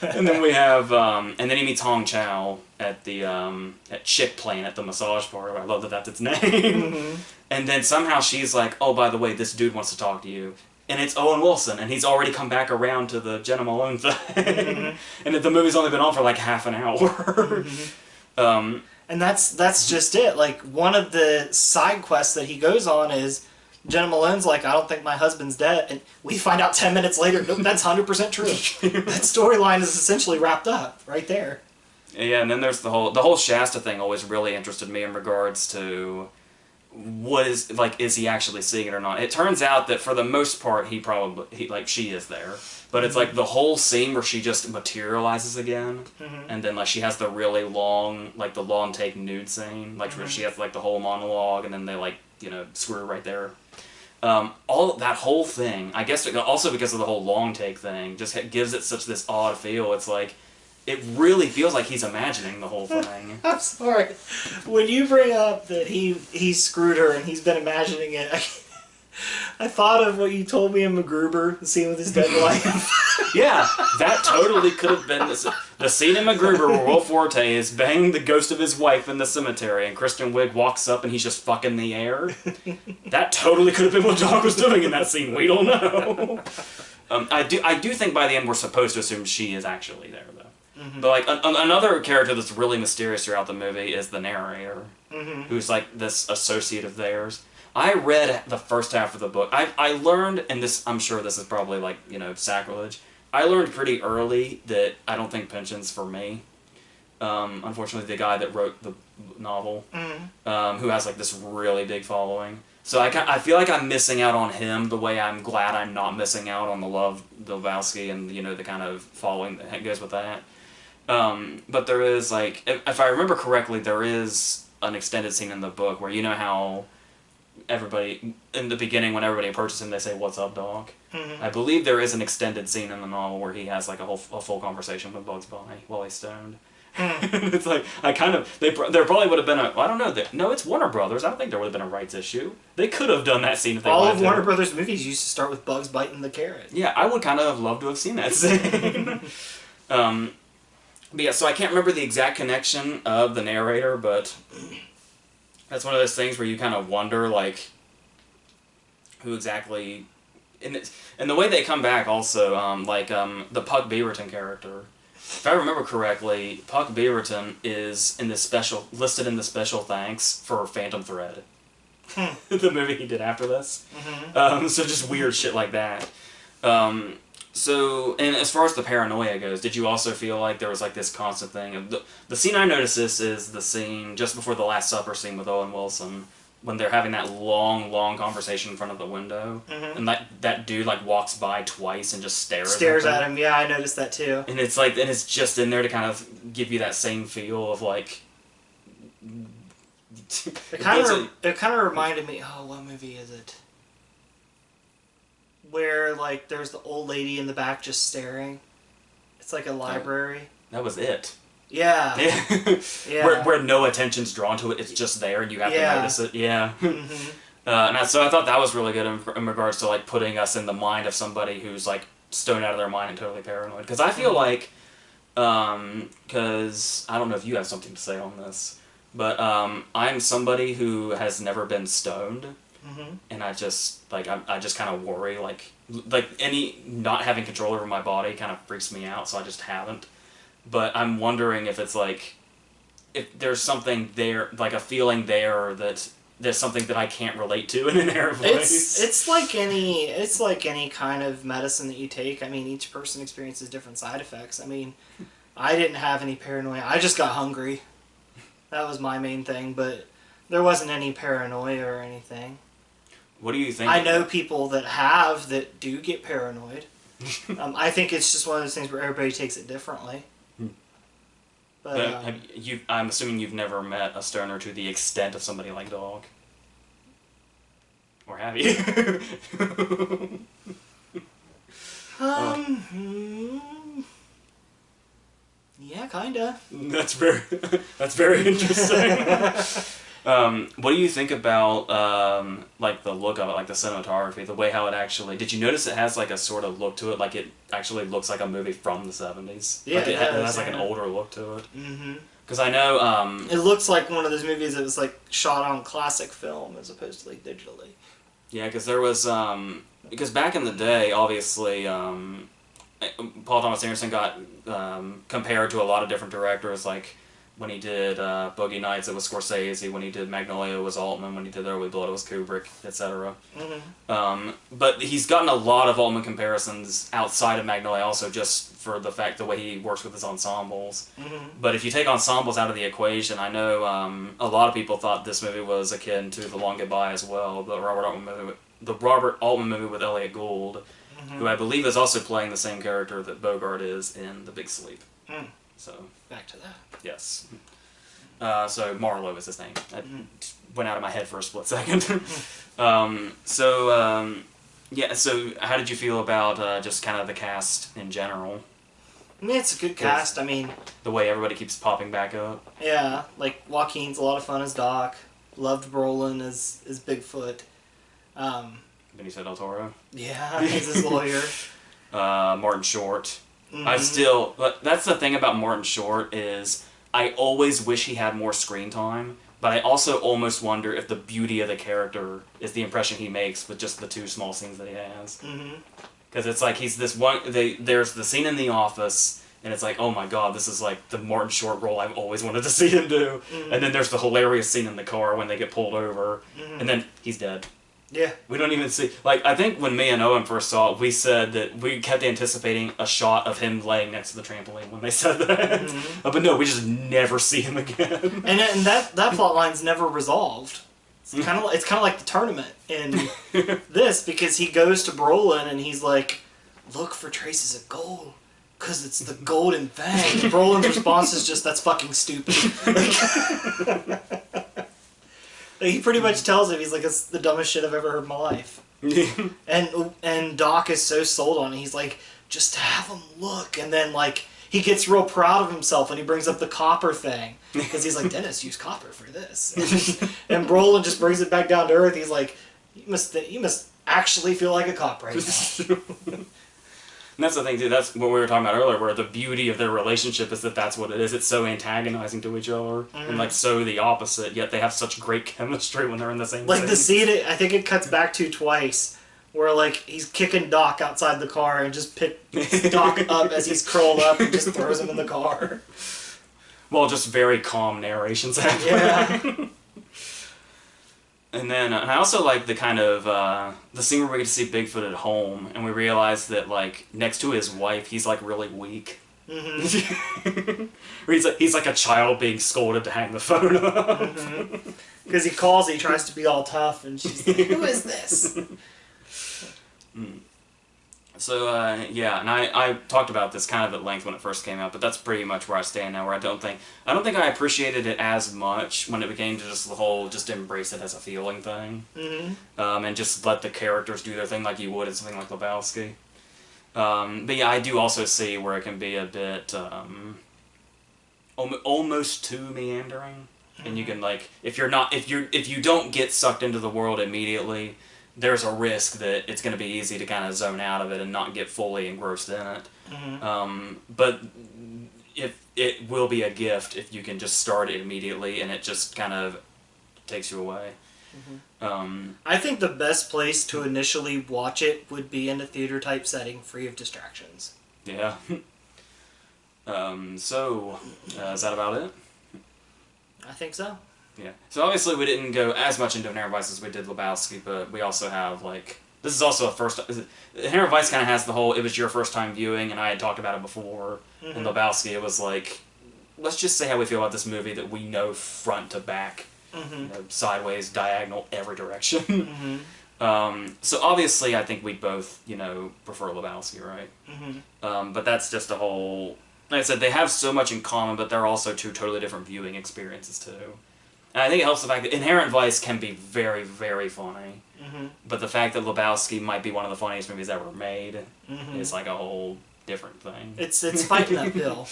And then we have, and then he meets Hong Chow at the at Chick Plane at the massage parlor. I love that that's its name. And then somehow she's like, "Oh, by the way, this dude wants to talk to you." and it's Owen Wilson, and he's already come back around to the Jenna Malone thing, and the movie's only been on for like half an hour. And that's just it. Like, one of the side quests that he goes on is Jenna Malone's like, I don't think my husband's dead. And we find out 10 minutes later, nope, that's 100% true. That storyline is essentially wrapped up right there. Yeah, and then there's the whole Shasta thing always really interested me in regards to what is he actually seeing it or not. It turns out that for the most part she is there. But it's like the whole scene where she just materializes again, and then like she has the really long, like the long take nude scene, like where she has like the whole monologue, and then they like screw right there. All that whole thing, I guess, also because of the whole long take thing, just gives it such this odd feel. It's like it really feels like he's imagining the whole thing. I'm sorry, when you bring up that he screwed her and he's been imagining it. I thought of what you told me in MacGruber, the scene with his dead wife. Yeah, that totally could have been the scene in MacGruber where Will Forte is banging the ghost of his wife in the cemetery, and Kristen Wiig walks up and he's just fucking the air. That totally could have been what Doc was doing in that scene. We don't know. I do think by the end we're supposed to assume she is actually there, though. But like another character that's really mysterious throughout the movie is the narrator, who's like this associate of theirs. I read the first half of the book. I learned, and this, I'm sure this is probably like, sacrilege. I learned pretty early that I don't think pension's for me. Unfortunately, the guy that wrote the novel, who has like this really big following. So I feel like I'm missing out on him the way I'm glad I'm not missing out on the Love Lebowski and, the kind of following that goes with that. But there is like, if I remember correctly, there is an extended scene in the book where how everybody, in the beginning, when everybody approaches him, they say, "What's up, dog?" I believe there is an extended scene in the novel where he has like a full conversation with Bugs Bunny while he's stoned. It's like, there probably would have been I don't know, no, it's Warner Brothers. I don't think there would have been a rights issue. They could have done that scene if they wanted to. All of Warner Brothers movies used to start with Bugs biting the carrot. Yeah, I would kind of have loved to have seen that scene. But yeah, so I can't remember the exact connection of the narrator, but that's one of those things where you kind of wonder, like, who exactly... And the way they come back also, the Puck Beaverton character. If I remember correctly, Puck Beaverton is listed in the special thanks for Phantom Thread. The movie he did after this. So just weird shit like that. So, and as far as the paranoia goes, did you also feel like there was like this constant thing of the scene I noticed this is the scene just before the Last Supper scene with Owen Wilson, when they're having that long conversation in front of the window, and that dude like walks by twice and just stares at him. Yeah, I noticed that too. And it's like, and it's just in there to kind of give you that same feel of like. It kind of reminded me. Oh, what movie is it? Where, like, there's the old lady in the back just staring. It's like a library. That was it. Yeah. Yeah. Where no attention's drawn to it, it's just there and you have to notice it. Yeah. So I thought that was really good in regards to, like, putting us in the mind of somebody who's, like, stoned out of their mind and totally paranoid. Because I feel like, because I don't know if you have something to say on this, but I'm somebody who has never been stoned. And I just kind of worry, like any not having control over my body kind of freaks me out, so I just haven't. But I'm wondering if it's like, if there's something there, like a feeling there that there's something that I can't relate to in an air voice. It's like any kind of medicine that you take. I mean, each person experiences different side effects. I mean, I didn't have any paranoia. I just got hungry. That was my main thing, but there wasn't any paranoia or anything. What do you think? I know people that do get paranoid. I think it's just one of those things where everybody takes it differently. But I'm assuming you've never met a stoner to the extent of somebody like Dog. Or have you? Yeah, kinda. That's very interesting. What do you think about like the look of it, like the cinematography, the way how it actually? Did you notice it has like a sort of look to it, like it actually looks like a movie from the 70s? Yeah, like it has like an older look to it. Mm-hmm. Because I know it looks like one of those movies that was like shot on classic film as opposed to like digitally. Yeah, because there was because back in the day, obviously, Paul Thomas Anderson got compared to a lot of different directors. Like when he did Boogie Nights, it was Scorsese. When he did Magnolia, it was Altman. When he did There Will Be Blood, it was Kubrick, etc. But he's gotten a lot of Altman comparisons outside of Magnolia, also just for the fact the way he works with his ensembles. But if you take ensembles out of the equation, I know a lot of people thought this movie was akin to The Long Goodbye as well, the Robert Altman movie with Elliot Gould, who I believe is also playing the same character that Bogart is in The Big Sleep. So Back to that. yes. So Marlowe is his name. That went out of my head for a split second. Yeah, so how did you feel about just kind of the cast in general? I mean, it's a good cast. I mean, the way everybody keeps popping back up. Yeah, like Joaquin's a lot of fun as Doc. Loved Brolin as Bigfoot. Benicio del Toro. Yeah, he's his lawyer. Martin Short. That's the thing about Martin Short is I always wish he had more screen time, but I also almost wonder if the beauty of the character is the impression he makes with just the 2 small scenes that he has. Because it's like he's this one. There's the scene in the office, and it's like, oh my god, this is like the Martin Short role I've always wanted to see him do. And then there's the hilarious scene in the car when they get pulled over, and then he's dead. Yeah. We don't even see... Like, I think when me and Owen first saw it, we said that we kept anticipating a shot of him laying next to the trampoline when they said that. But no, we just never see him again. And that plot line's never resolved. It's kind of like the tournament in this, because he goes to Brolin and he's like, look for traces of gold, because it's the golden fang. And Brolin's response is just, that's fucking stupid. He pretty much tells him, he's like, it's the dumbest shit I've ever heard in my life. And Doc is so sold on it. He's like, just have him look. And then, like, he gets real proud of himself and he brings up the copper thing. Because he's like, Dennis used copper for this. And Brolin just brings it back down to earth. He's like, you must actually feel like a cop right now. And that's the thing, too. That's what we were talking about earlier, where the beauty of their relationship is that that's what it is. It's so antagonizing to each other, and like so the opposite. Yet they have such great chemistry when they're in the same. Like scene. the scene, I think it cuts back to twice, where like he's kicking Doc outside the car and just picks Doc up as he's curled up and just throws him in the car. Well, just very calm narrations. Yeah. And then, and I also like the kind of, the scene where we get to see Bigfoot at home, and we realize that, like, next to his wife, he's, like, really weak. Or he's like a child being scolded to hang the phone up. Because he calls, he tries to be all tough, and she's like, who is this? So, yeah, and I talked about this kind of at length when it first came out, but that's pretty much where I stand now, where I don't think I appreciated it as much when it became to just the whole, just embrace it as a feeling thing. And just let the characters do their thing like you would in something like Lebowski. But yeah, I do also see where it can be a bit, almost too meandering. And you can, like, if you don't get sucked into the world immediately, there's a risk that it's going to be easy to kind of zone out of it and not get fully engrossed in it. But if it will be a gift if you can just start it immediately and it just kind of takes you away. I think the best place to initially watch it would be in a theater type setting, free of distractions. Yeah. So, is that about it? I think so. Yeah. So obviously we didn't go as much into Inherent Vice as we did Lebowski, but we also have, like... This is also a first... Inherent Vice kind of has the whole, it was your first time viewing, and I had talked about it before. In Lebowski, it was like, let's just say how we feel about this movie that we know front to back. You know, sideways, diagonal, every direction. So obviously I think we both, you know, prefer Lebowski, right? But that's just a whole... Like I said, they have so much in common, but they're also 2 totally different viewing experiences, too. And I think it helps the fact that Inherent Vice can be very, very funny. But the fact that Lebowski might be one of the funniest movies ever made is like a whole different thing. It's fighting that pill.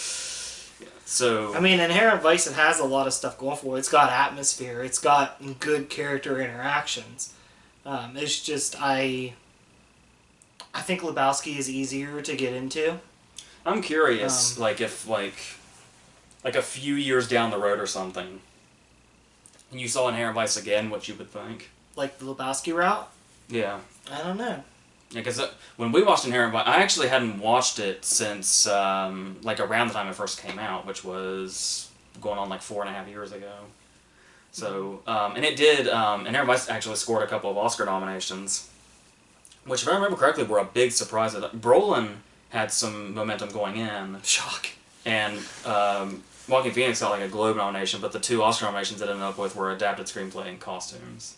Yeah, so... I mean, Inherent Vice, it has a lot of stuff going for it. It's got atmosphere. It's got good character interactions. It's just, I think Lebowski is easier to get into. I'm curious, like, if, like a few years down the road or something, and you saw Inherent Vice again, what you would think. Like the Lebowski route? Yeah. I don't know. Yeah, because when we watched Inherent Vice, I actually hadn't watched it since like around the time it first came out, which was going on like 4.5 years ago. So, and it did, Inherent Vice actually scored a couple of Oscar nominations, which, if I remember correctly, were a big surprise. Brolin had some momentum going in, Shock. and Joaquin Phoenix got like a Globe nomination, but the two Oscar nominations it ended up with were adapted screenplay and costumes.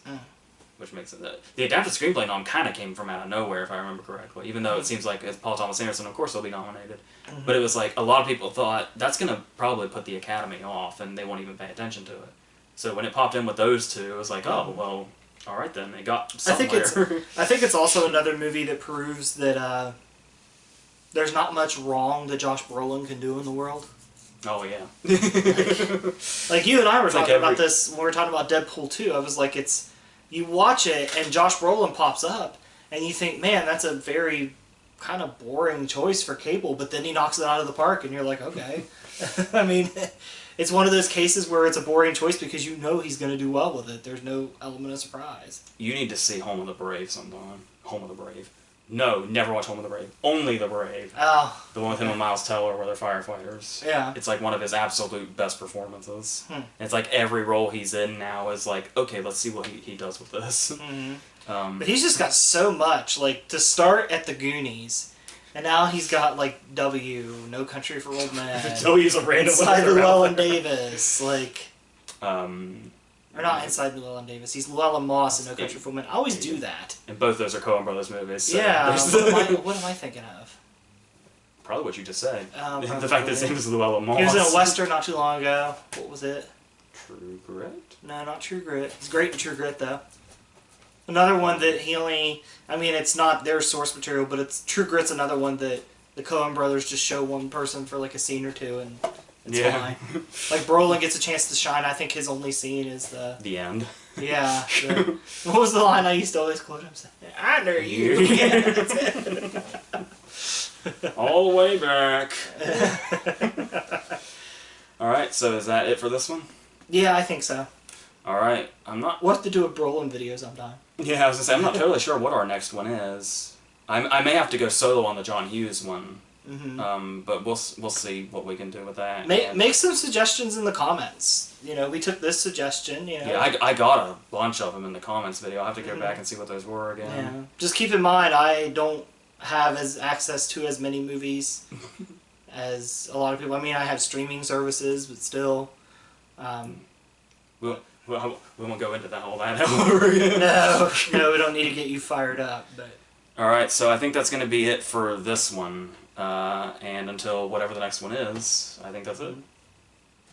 Which makes it the adapted screenplay nom kind of came from out of nowhere, if I remember correctly. Even though it seems like it's Paul Thomas Anderson, of course he'll be nominated. But it was like a lot of people thought that's gonna probably put the Academy off, and they won't even pay attention to it. So when it popped in with those two, it was like, oh well, all right then, they got somewhere. I think it's also another movie that proves that there's not much wrong that Josh Brolin can do in the world. Oh yeah. Like you and I were talking like about this when we were talking about Deadpool 2. I was like, you watch it and Josh Brolin pops up and you think, man, that's a very kind of boring choice for Cable, but then he knocks it out of the park and you're like, okay. I mean, it's one of those cases where it's a boring choice because you know he's going to do well with it. There's no element of surprise. You need to see Home of the Brave sometime. Home of the Brave. No, never watch Home of the Brave. Only The Brave. Oh. The one with him and Miles Teller where they're firefighters. Yeah. It's like one of his absolute best performances. It's like every role he's in now is like, okay, let's see what he does with this. But he's just got so much. Like, to start at The Goonies, and now he's got, like, No Country for Old Men. He's a random Inside Llewellyn Davis. Like... Or not Mm-hmm. Inside Llewellyn Davis. He's Llewellyn Moss in No Country for Old Men. I always do that. And both those are Coen Brothers movies. So yeah. What am I thinking of? Probably what you just said. Probably. The fact that his name is Llewellyn Moss. He was in a Western not too long ago. What was it? True Grit? No, not True Grit. He's great in True Grit, though. Another one that he only... I mean, it's not their source material, but it's True Grit's another one that the Coen Brothers just show one person for like a scene or two, and it's fine. Like, Brolin gets a chance to shine. I think his only scene is the end. Yeah. What was the line I used to always quote him? I know you. Yeah, that's it. All the way back. Alright, so is that it for this one? Yeah, I think so. Alright, I'm not... We'll have to do a Brolin video sometime. Yeah, I was going to say, I'm not totally sure what our next one is. I may have to go solo on the John Hughes one. But we'll see what we can do with that. Make some suggestions in the comments. You know, we took this suggestion, you know. Yeah, I got a bunch of them in the comments video. I'll have to go back and see what those were again. Yeah. Just keep in mind, I don't have access to as many movies as a lot of people. I mean, I have streaming services, but still. We won't go into that all that over again. No, we don't need to get you fired up. But alright, so I think that's going to be it for this one. And until whatever the next one is, I think that's it.